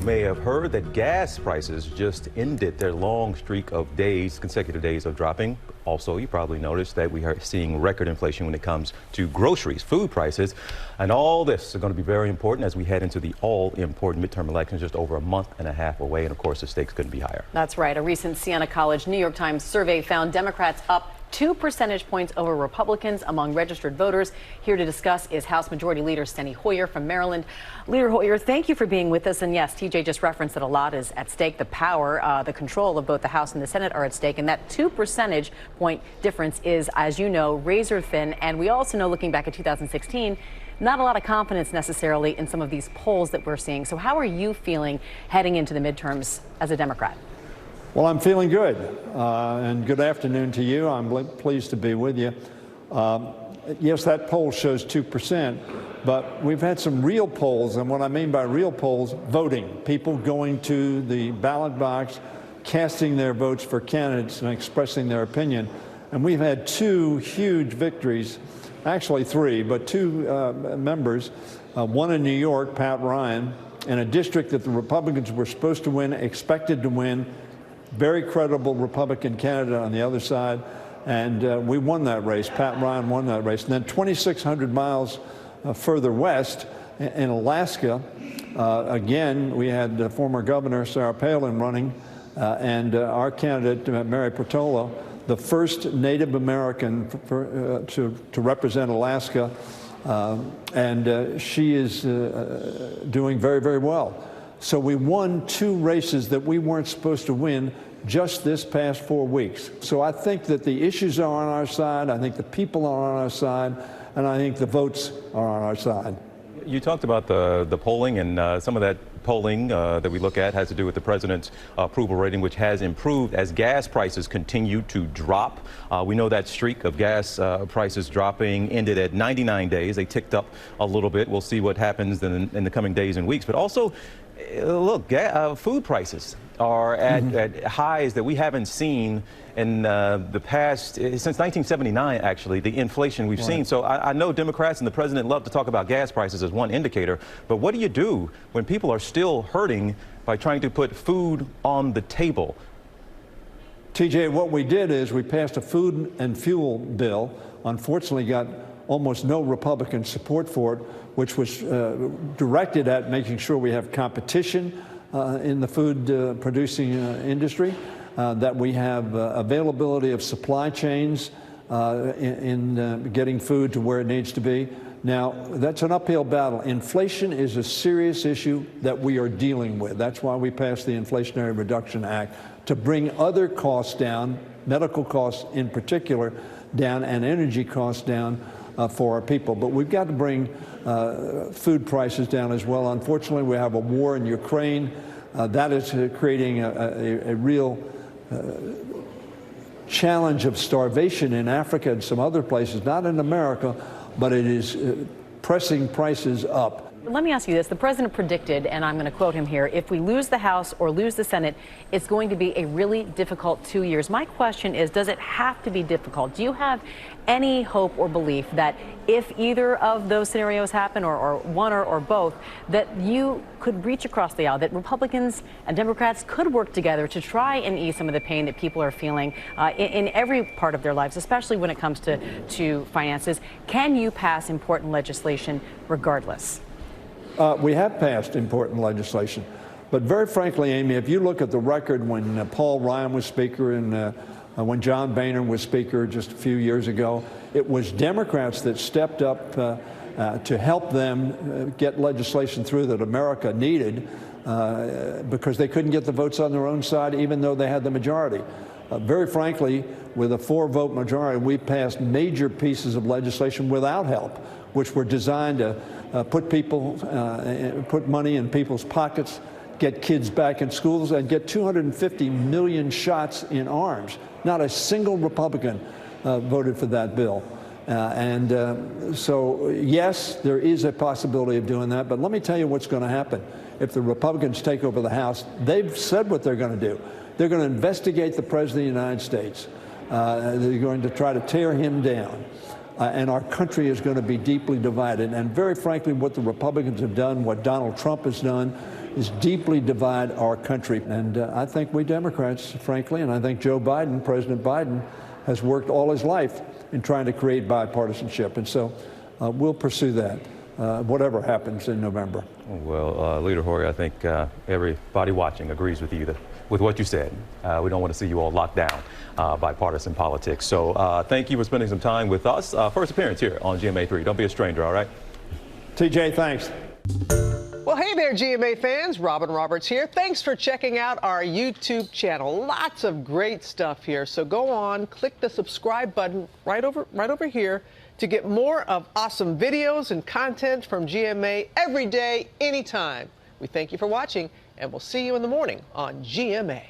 You may have heard that gas prices just ended their long streak of consecutive days of dropping. Also, you probably noticed that we are seeing record inflation when it comes to groceries, food prices, and all this is going to be very important as we head into the all-important midterm elections just over a month and a half away, and of course the stakes couldn't be higher. That's right. A recent Siena College New York Times survey found Democrats up 2 percentage points over Republicans among registered voters. Here to discuss is House Majority Leader Steny Hoyer from Maryland. Leader Hoyer, thank you for being with us. And yes, TJ just referenced that a lot is at stake. The power, the control of both the House and the Senate are at stake. And that 2 percentage point difference is, as you know, razor thin. And we also know, looking back at 2016, not a lot of confidence necessarily in some of these polls that we're seeing. So how are you feeling heading into the midterms as a Democrat? Well, I'm feeling good, and good afternoon to you. I'm pleased to be with you. Yes, that poll shows 2%, but we've had some real polls, and what I mean by real polls, voting. People going to the ballot box, casting their votes for candidates and expressing their opinion. And we've had 2 huge victories, actually 3, but 2 members, one in New York, Pat Ryan, in a district that the Republicans were supposed to win, expected to win. Very credible Republican candidate on the other side, and we won that race. Pat Ryan won that race. And then 2,600 miles further west in Alaska, again, we had former Governor Sarah Palin running, and our candidate, Mary Portola, the first Native American to represent Alaska, and she is doing very, very well. So we won 2 races that we weren't supposed to win just this past 4 weeks. So I think that the issues are on our side, I think the people are on our side, and I think the votes are on our side. You talked about the polling, and some of that polling that we look at has to do with the president's approval rating, which has improved as gas prices continue to drop. We know that streak of gas prices dropping ended at 99 days. They ticked up a little bit. We'll see what happens in the coming days and weeks. But also, look, food prices are at highs that we haven't seen in the past, since 1979, actually, the inflation we've seen. So I know Democrats and the president love to talk about gas prices as one indicator, but what do you do when people are still hurting by trying to put food on the table? TJ, what we did is we passed a food and fuel bill, unfortunately got almost no Republican support for it, which was directed at making sure we have competition in the food producing industry, that we have availability of supply chains in getting food to where it needs to be. Now, that's an uphill battle. Inflation is a serious issue that we are dealing with. That's why we passed the Inflationary Reduction Act, to bring other costs down, medical costs in particular, down, and energy costs down for our people. But we've got to bring food prices down as well. Unfortunately, we have a war in Ukraine. That is creating a real challenge of starvation in Africa and some other places, not in America, but it is pressing prices up. Let me ask you this. The president predicted, and I'm going to quote him here, if we lose the House or lose the Senate, it's going to be a really difficult 2 years. My question is, does it have to be difficult? Do you have any hope or belief that if either of those scenarios happen, or one or both, that you could reach across the aisle, that Republicans and Democrats could work together to try and ease some of the pain that people are feeling in every part of their lives, especially when it comes to finances? Can you pass important legislation regardless? We have passed important legislation. But very frankly, Amy, if you look at the record when Paul Ryan was Speaker and when John Boehner was Speaker just a few years ago, it was Democrats that stepped up to help them get legislation through that America needed because they couldn't get the votes on their own side, even though they had the majority. Very frankly, with a 4-vote majority, we passed major pieces of legislation without help, which were designed to put money in people's pockets, get kids back in schools, and get 250 million shots in arms. Not a single Republican voted for that bill. So, yes, there is a possibility of doing that, but let me tell you what's going to happen. If the Republicans take over the House, they've said what they're going to do. They're going to investigate the President of the United States. They're going to try to tear him down. And our country is going to be deeply divided. And very frankly, what the Republicans have done, what Donald Trump has done, is deeply divide our country. And I think we Democrats, frankly, and I think Joe Biden, President Biden, has worked all his life in trying to create bipartisanship. And so we'll pursue that, whatever happens in November. Well, Leader Hoyer, I think everybody watching agrees with you with what you said. We don't want to see you all locked down by partisan politics. So thank you for spending some time with us. First appearance here on GMA3. Don't be a stranger, all right? TJ, thanks. Well, hey there, GMA fans. Robin Roberts here. Thanks for checking out our YouTube channel. Lots of great stuff here. So go on, click the subscribe button right over here to get more of awesome videos and content from GMA every day, anytime. We thank you for watching, and we'll see you in the morning on GMA.